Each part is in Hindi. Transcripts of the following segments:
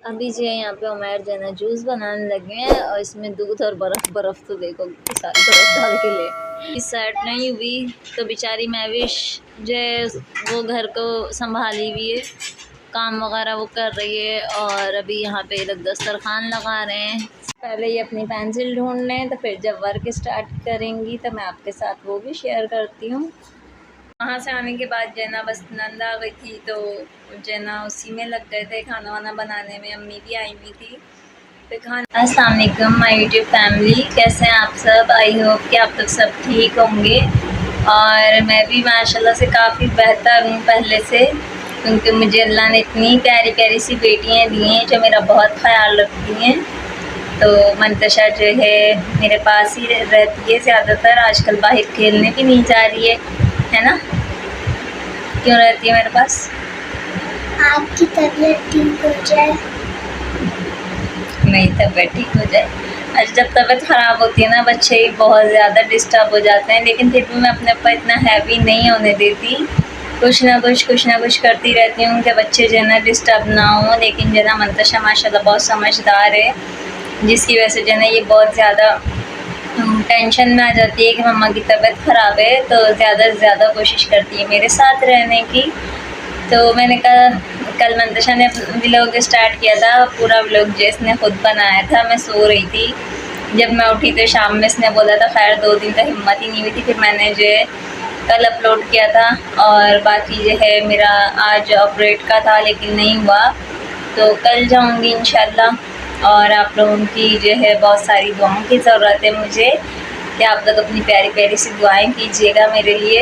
अभी जो है यहाँ पे उमैर जो है ना जूस बनाने लगे हैं और इसमें दूध और बर्फ़ तो देखो कितनी सारी बर्फ़ डाल के ले। इस साइड नहीं हुई तो बेचारी महविश जो है वो घर को संभाली हुई है, काम वगैरह वो कर रही है और अभी यहाँ पे लोग दस्तरखान लगा रहे हैं। पहले ये अपनी पेंसिल ढूंढ लें तो फिर जब वर्क स्टार्ट करेंगी तो मैं आपके साथ वो भी शेयर करती हूँ। वहाँ से आने के बाद जो है ना बस नंद आ गई थी तो जो है ना उसी में लग गए थे खाना वाना बनाने में। अम्मी भी आई हुई थी तो खाना। अस्सलाम वालेकुम माय यूट्यूब फैमिली, कैसे हैं आप सब? आई होप कि आप लोग सब ठीक होंगे और मैं भी माशाल्लाह से काफ़ी बेहतर हूँ पहले से, क्योंकि मुझे अल्लाह ने इतनी प्यारी प्यारी सी बेटियाँ दी हैं जो मेरा बहुत ख्याल रखती हैं। तो मंतशा जो है मेरे पास ही रहती है ज़्यादातर, आजकल बाहर खेलने भी नहीं जा रही है ना? क्यों रहती है मेरे पास? आपकी तबीयत ठीक हो जाए। मेरी तबीयत ठीक हो जाए। आज जब तबीयत ख़राब होती है ना बच्चे ही बहुत ज़्यादा डिस्टर्ब हो जाते हैं, लेकिन फिर भी मैं अपने ऊपर इतना हैवी नहीं होने देती। कुछ ना कुछ करती रहती हूँ कि बच्चे जो है ना डिस्टर्ब ना हो। लेकिन जो है ना मंतशा माशाल्लाह बहुत समझदार है, जिसकी वजह से जो है ना ये बहुत ज़्यादा टेंशन में आ जाती है कि मम्मा की तबीयत ख़राब है, तो ज़्यादा से ज़्यादा कोशिश करती है मेरे साथ रहने की। तो मैंने कहा कल मंतशा ने व्लॉग स्टार्ट किया था, पूरा व्लॉग जो इसने खुद बनाया था। मैं सो रही थी, जब मैं उठी तो शाम में इसने बोला था। खैर 2 दिन तक हिम्मत ही नहीं हुई थी, फिर मैंने जो है कल अपलोड किया था। और बाकी जो है मेरा आज ऑपरेट का था लेकिन नहीं हुआ, तो कल जाऊँगी इंशाल्लाह। और आप लोगों की जो है बहुत सारी दुआओं की ज़रूरत है मुझे, कि आप लोग अपनी प्यारी प्यारी सी दुआएं कीजिएगा मेरे लिए।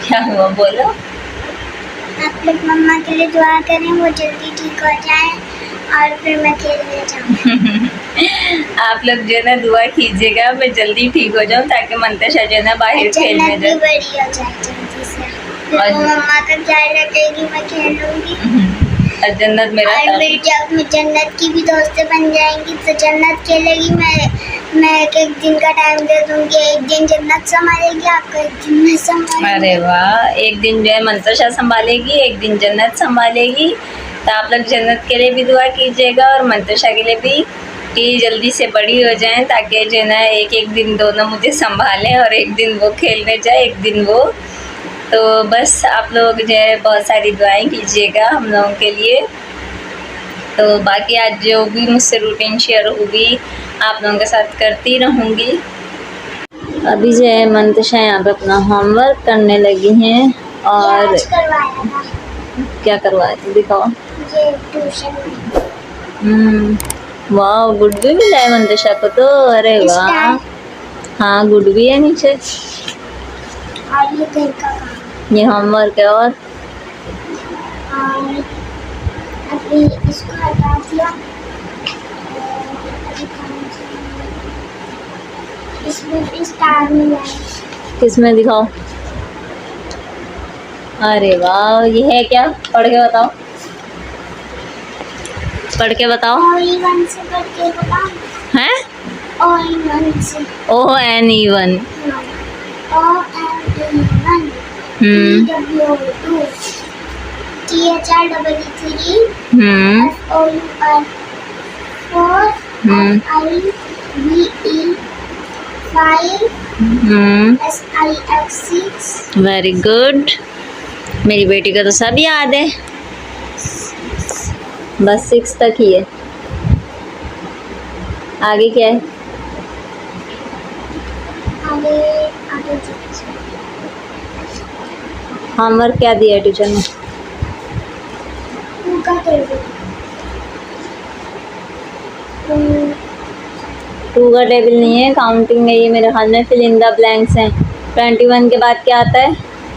क्या हुआ बोलो? आप लोग मम्मा के लिए दुआ करें, वो जल्दी ठीक हो जाए और फिर मैं खेलने जाऊँ। आप लोग जो है ना दुआ कीजिएगा मैं जल्दी ठीक हो जाऊँ, ताकि मंतशा जो है ना बाहर खेलने जाए, बड़ी हो जाए जल्दी से। फिर वो मम्मा का ख्याल रखेगी, मैं खेलूँगी और जन्नत मेरा और फिर जब मैं जन्नत की भी दोस्तें बन जाएंगी तो जन्नत खेलेगी। मैं एक दिन का टाइम दे दूँगी, एक दिन जन्नत संभालेगी आपको, एक दिन मैं संभालूंगी। अरे वाह, एक दिन जो है मंतशा संभालेगी, एक दिन जन्नत संभालेगी। तो आप लोग जन्नत के लिए भी दुआ कीजिएगा और मंतशा के लिए भी, कि जल्दी से बड़ी हो जाएं, ताकि जो है ना एक एक दिन दोनों मुझे संभालें और एक दिन वो खेलने जाए, एक दिन वो। तो बस आप लोग जो है बहुत सारी दुआएं कीजिएगा हम लोगों के लिए। तो बाकी आज जो भी मुझसे रूटीन शेयर होगी आप लोगों के साथ करती रहूँगी। अभी जो है मंतशा यहाँ पे अपना होमवर्क करने लगी हैं। और आज करवाया था। क्या करवाए थे दिखाओ? ये ट्यूशन। वाह, गुड भी मिला है मंतशा को तो। अरे वाह, हाँ गुड भी है नीचे। और ये घर का काम, ये होमवर्क है। और अभी इसको हटा दिया। इसमें स्टार मिला है। किसमें दिखाओ? अरे वाह, ये है क्या? पढ़ के बताओ, पढ़ के बताओ। O-E-1 से पढ़ के बताओ। हैं? O-E-1 से। O-N-E-1। O-M-E-1। T-W-2। T-H-R-E-E-3। F-O-U-R 4। I-V-E 5। S-I-X 6। Very good, मेरी बेटी को तो सब याद है, बस 6 तक ही है। आगे क्या है? आगे होमवर्क क्या दिया है टीचर ने? 2 का टेबल। 2 का टेबल नहीं है, काउंटिंग है ये मेरे ख्याल में। फिल इन द ब्लैंक्स हैं। 21 के बाद क्या आता है?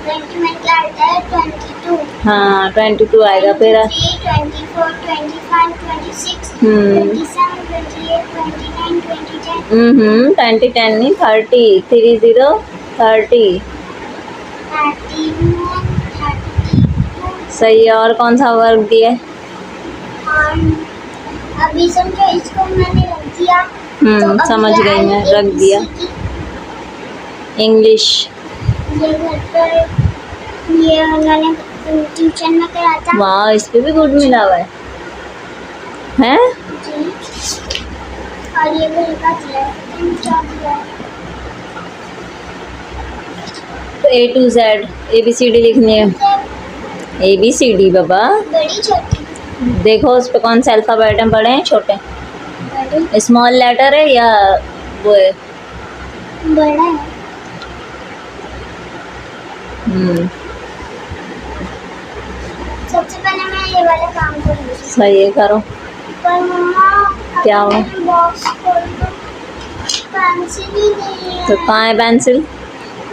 21 क्या आता है? 22। हाँ 22 आएगा फिर। 23, 24, 25, 26, 27, 28, 29, 20, 20 10 नहीं, 30 30 30। 31, 32। सही है। और कौन सा वर्क दिया है? और अभी समझो इसको मैंने रख दिया। तो समझ गई मैं, रख दिया। इंग्लिश ये घर पर ये उन्होंने ट्यूशन में कराता। वाह, इस पे भी गुड मिला हुआ है हैं? जी। और ये मेरे पास है। तो A to Z ABCD लिखनी है। ABCD बाबा, बड़ी छोटी देखो उस पे कौन से अल्फ़ाबेट में पढ़े हैं? छोटे बड़ी स्मॉल लेटर है या वो है? बड़ा है। सबसे पहले मैं ये वाला काम करूँगी। सही है, करो। पर मम्मा क्या हो? बॉक्स खोल दो, पेंसिल ही नहीं है। तो कहाँ है पेंसिल?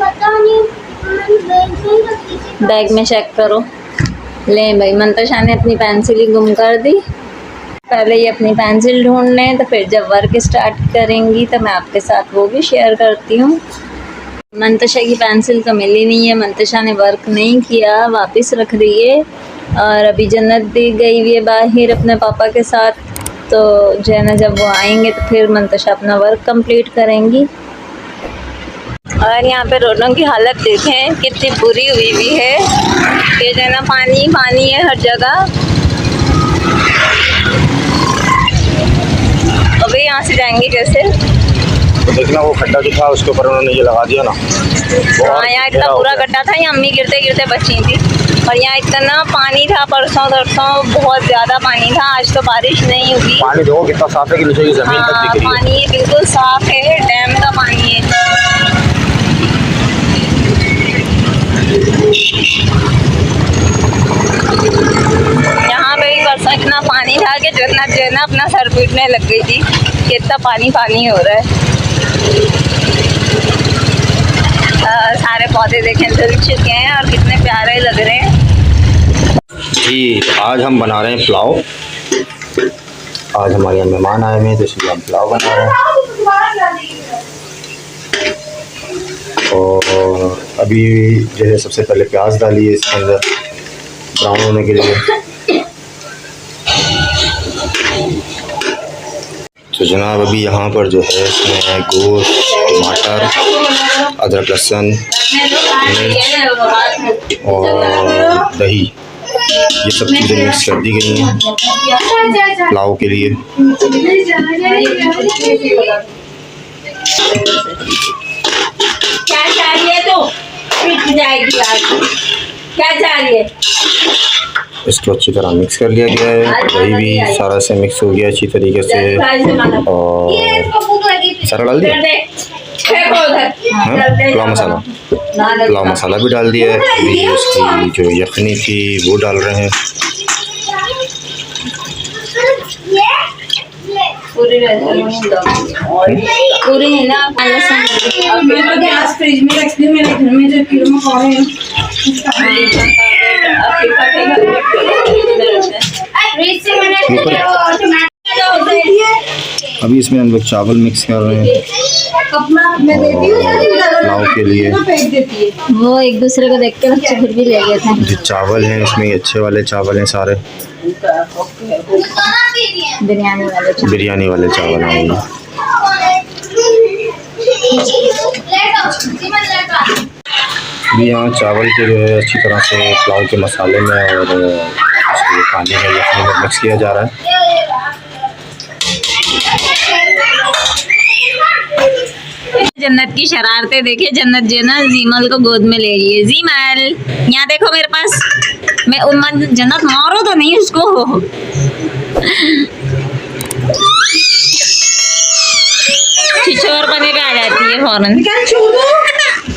पता नहीं, मैंने बैग में ही रखी थी। बैग में चेक करो। ले भाई, मंतशा ने अपनी पेंसिल ही गुम कर दी। पहले ये अपनी पेंसिल ढूंढ लें, तो फिर जब वर्क स्टार्ट करेंगी तो मैं आपके साथ वो भी शेयर करती हूँ। मंतशा की पेंसिल तो मिली नहीं है, मंतशा ने वर्क नहीं किया, वापस रख रही है। और अभी जन्नत भी गई हुई है बाहर अपने पापा के साथ, तो जो है ना जब वो आएंगे तो फिर मंतशा अपना वर्क कंप्लीट करेंगी। और यहाँ पे रोडों की हालत देखें कितनी बुरी हुई हुई है। ये जो है ना पानी पानी है हर जगह। अभी यहाँ से जाएंगे कैसे? तो देखना वो खड्डा दिखा, उसके ऊपर उन्होंने ये लगा दिया ना। हाँ, यहाँ इतना पूरा गड्ढा था, यहाँ अम्मी गिरते गिरते बची थी। और यहाँ इतना पानी था, परसों तरसों बहुत ज़्यादा पानी था। आज तो बारिश नहीं हुई। पानी देखो कितना साफ है कि नीचे की जमीन तक दिख रही है। पानी बिल्कुल साफ है, डैम का पानी है। यहाँ पे भी परसों इतना पानी था कि जन्नत जो है ना अपना सर पीटने लग गई थी कि इतना पानी पानी हो रहा है। सारे पौधे देखें धुल चुके हैं और कितने प्यारे लग रहे हैं। जी, आज हम बना रहे हैं पुलाव। आज हमारे यहाँ मेहमान आए हुए हैं, तो इसलिए हम पुलाव बना रहे हैं। और अभी जो है सबसे पहले प्याज डालिए इसके अंदर ब्राउन होने के लिए। तो जनाब अभी यहाँ पर जो है इसमें गोश्त, टमाटर, अदरक, लहसुन, मिर्च और दही, ये सब चीज़ें मिक्स कर दी गई हैं पुलाव के लिए। क्या चाहिए? तो पिट जाएगी आज। क्या चाहिए? इसको अच्छी तरह मिक्स कर लिया गया है। दही भी सारा से मिक्स हो गया अच्छी तरीके से। और सारा डाल दिया पुलाव मसाला भी डाल दिया है। अभी उसकी जो यखनी थी वो डाल रहे हैं। पूरी है ना। गैस फ्रिज में रख दिया मेरे घर में, जो कीड़े मकोड़े हैं अभी इसमें हम लोग चावल मिक्स कर रहे हैं पुलाव के लिए। वो एक दूसरे को देख के बच्चे फिर भी ले गए थे। जो चावल हैं इसमें अच्छे वाले चावल हैं सारे, बिरयानी वाले चावल आएंगे। अभी यहाँ चावल के जो है अच्छी तरह से पुलाव के मसाले में और उसके पानी में यखनी में मिक्स किया जा रहा है। जन्नत की शरारतें देखिए। जन्नत जो है ना जीमल को गोद में ले रही है। जीमल यहाँ देखो मेरे पास। मैं जन्नत मारो तो नहीं उसको। किशोर बने पे आ जाती है फौरन।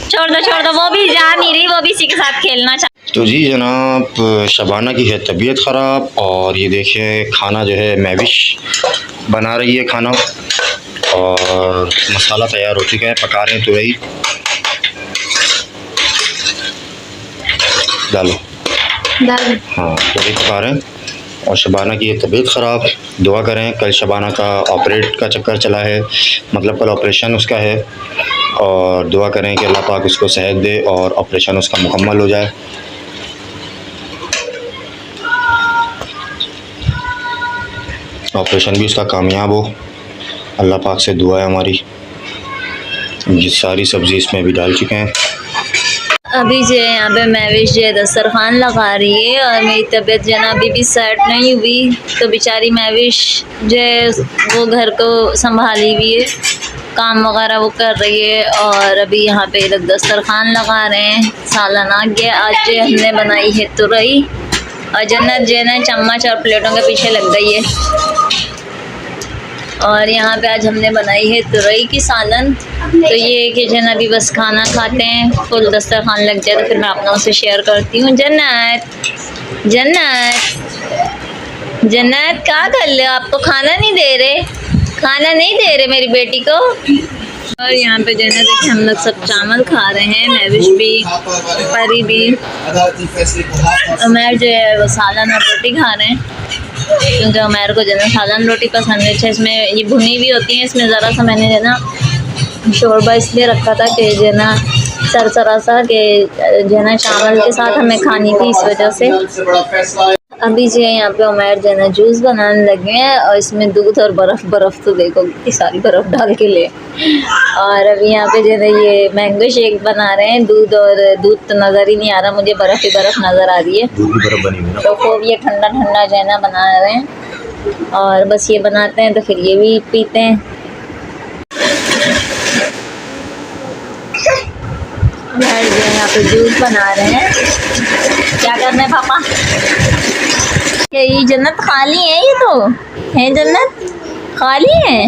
छोड़ दो, वो भी जा नहीं रही, वो भी इसी के साथ खेलना चाहती। तो जी जनाब, शबाना की है तबीयत ख़राब और ये देखिए खाना जो है महविश बना रही है खाना। और मसाला तैयार हो चुका है, पका रहे हैं। तो वही डालो, हाँ तो वही पका रहे हैं। और शबाना की है तबीयत ख़राब, दुआ करें। कल शबाना का ऑपरेट का चक्कर चला है, मतलब कल ऑपरेशन उसका है। और दुआ करें कि अल्लाह पाक उसको सेहत दे और ऑपरेशन उसका मुकम्मल हो जाए। ऑपरेशन भी उसका कामयाब हो, अल्लाह पाक से दुआ है हमारी। ये सारी सब्ज़ी इसमें भी डाल चुके हैं। अभी जो है यहाँ पे महविश जो है दस्तरखान लगा रही है और मेरी तबीयत जो है ना अभी भी सेट नहीं हुई, तो बेचारी महविश जो है वो घर को संभाली हुई है, काम वगैरह वो कर रही है। और अभी यहाँ पे लोग दस्तरखान लगा रहे हैं, सालन आ गया। आज जो हमने बनाई है तुरई और जन्नत जो है ना चम्मच और प्लेटों के पीछे लग गई है। और यहाँ पे आज हमने बनाई है तुरई की सालन। तो ये कि जन अभी बस खाना खाते हैं, फुल दस्तरखान लग जाए तो फिर मैं अपनों से शेयर करती हूँ। जन्नत जन्नत जन्नत क्या कर ले, आपको खाना नहीं दे रहे, खाना नहीं दे रहे मेरी बेटी को। और यहाँ पे जो है ना देखिए हम लोग सब चावल खा रहे हैं, महविश भी, परी भी, उमर जो है वो सालन और रोटी खा रहे हैं, क्योंकि उमर को जो है सालन रोटी पसंद है। अच्छा इसमें ये भुनी भी होती है, इसमें ज़रा सा मैंने जो है ना शोरबा इसलिए रखा था कि जो है ना सरसरा सा कि जो है ना चावल के साथ हमें खानी थी, इस वजह से। अभी जो है यहाँ पे उमर जो है ना जूस बनाने लगे हैं और इसमें दूध और बर्फ़ तो देखो कितनी सारी बर्फ़ डाल के ले। और अभी यहाँ पे जो है ना ये मैंगो शेक बना रहे हैं, दूध तो नज़र ही नहीं आ रहा मुझे, बर्फ़ ही बर्फ़ नज़र आ रही है। दूध की बर्फ बनी हुई है। तो खूब ये ठंडा ठंडा जो है ना बना रहे हैं और बस ये बनाते हैं तो फिर ये भी पीते हैं। उमर जो है यहाँ पे जूस बना रहे हैं। क्या कर रहे हैं पापा? ये जन्नत खाली है, ये तो है जन्नत खाली है।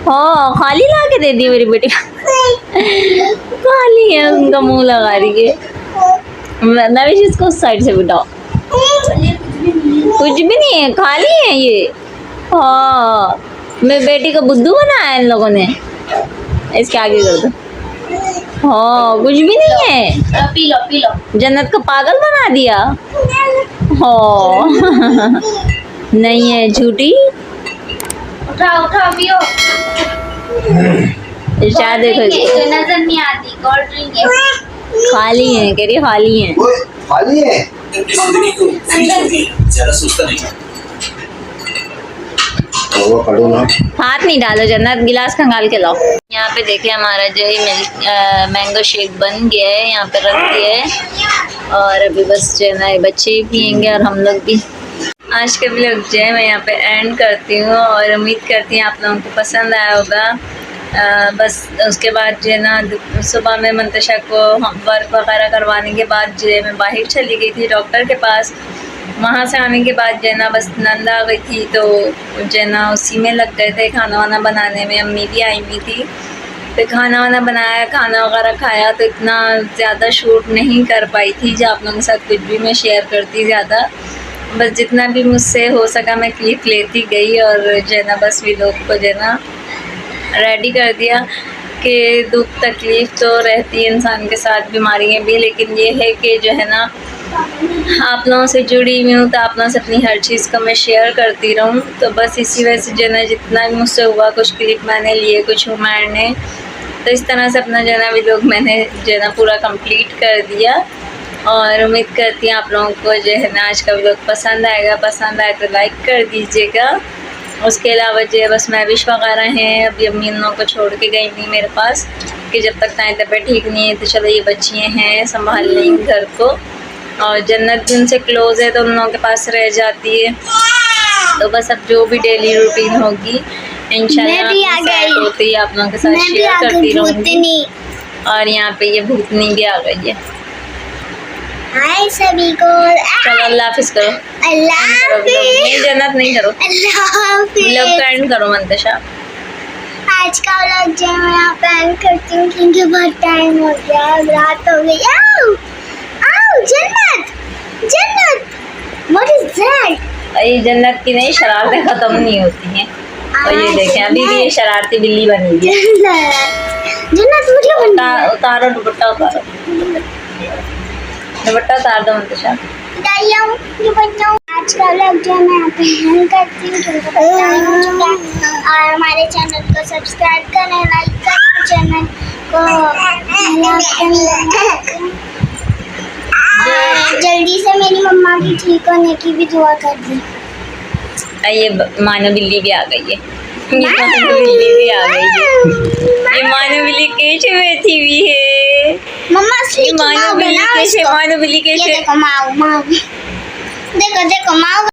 हाँ खाली ला के दे दी मेरी बेटी खाली है, उनका मुंह लगा रही है। मैं भी इसको उस साइड से बिठाओ, कुछ भी नहीं है, खाली है ये। हाँ मेरी बेटी को बुद्धू बनाया इन लोगों ने, इसके आगे कर दो। हाँ कुछ भी नहीं है, पी लो जन्नत को पागल बना दिया। हाँ नहीं है झूठी, उठाओ पियो। शायद देखो जो नजर नहीं आती कोल्ड ड्रिंक है। खाली है, कह रही है खाली है। खाली है। वो पढ़ो ना, हाथ नहीं डालो जन्नत, गिलास खंगाल के लाओ। यहाँ पे देखिए हमारा जो है मैंगो शेक बन गया है, यहाँ पे रख दिया है और अभी बस जो है ना बच्चे भी पियेंगे और हम लोग भी। आज के व्लॉग जो है मैं यहाँ पे एंड करती हूँ और उम्मीद करती हूँ आप लोगों को पसंद आया होगा। बस उसके बाद जो है ना सुबह में मंतशा को वर्क वगैरह करवाने के बाद जो है मैं बाहर चली गई थी डॉक्टर के पास। वहाँ से आने के बाद जो है ना बस नंद आ गई थी, तो जो है ना उसी में लग गए थे खाना वाना बनाने में। अम्मी भी आई हुई थी, फिर खाना वाना बनाया, खाना वगैरह खाया, तो इतना ज़्यादा शूट नहीं कर पाई थी जो आप लोगों के साथ कुछ भी मैं शेयर करती ज़्यादा। बस जितना भी मुझसे हो सका मैं क्लिप लेती गई और जो है ना बस व्लॉग को जो है ना रेडी कर दिया कि दुख तकलीफ़ तो रहती है इंसान के साथ, बीमारियाँ भी, लेकिन ये है कि जो है ना आप लोगों से जुड़ी हुई हूँ तो आप लोगों से अपनी हर चीज़ को मैं शेयर करती रहूँ। तो बस इसी वजह से जो है ना जितना भी मुझसे हुआ, कुछ क्लिप मैंने लिए, कुछ उमर ने, तो इस तरह से अपना जो है ना व्लॉग मैंने जो है ना पूरा कंप्लीट कर दिया। और उम्मीद करती हूँ आप लोगों को जो है ना आज का व्लॉग पसंद आएगा। पसंद आए तो लाइक कर दीजिएगा। उसके अलावा जो है बस महविश वगैरह हैं, अभी अम्मी उन लोगों को छोड़ के गई नहीं मेरे पास कि जब तक ताई तबीयत ठीक नहीं है तो चलो ये बच्चियाँ हैं संभाल लेंगी घर को। और जन्नत भी उनसे क्लोज़ है तो उन लोगों के पास रह जाती है। तो बस अब जो भी डेली रूटीन होगी इंशाल्लाह होती है आप लोगों के साथ शेयर करती रहूँगी। और यहाँ पे ये भूतनी भी आ गई है। हाय सभी को, चलो अल्लाह हाफिज़ करो। अल्लाह हाफिज़। नहीं जन्नत नहीं करो, अल्लाह हाफिज़। व्लॉग का एंड करो मंतशा। आज का व्लॉग जो है मैं यहाँ पे एंड करती हूँ क्योंकि बहुत टाइम हो गया है, रात हो गई। आओ आओ जन्नत जन्नत, व्हाट इज दैट? ये जन्नत की नहीं शरारतें ख़त्म नहीं होती हैं। और ये देखें अभी भी ये शरारती बिल्ली बनी हुई है। जन्नत मुझे उतारो दुपट्टा, उतारो दुपट्टा उतार दो मंतशा। आज का व्लॉग जो है मैं यहाँ पे एंड करती हूँ क्योंकि टाइम हो चुका है। और हमारे चैनल को सब्सक्राइब करें, लाइक करें, चैनल को जल्दी से मेरी मम्मा की ठीक होने की भी दुआ कर दी। ये मानो बिल्ली भी आ गई है। ये मानू बिल्ली भी आ गई है। ये मानू बिल्ली कैसे बैठी हुई है? मम्मा ये मानू बिल्ली कैसे, मानू बिल्ली ये कैसे? देखो माऊ माऊ, देखो देखो माऊ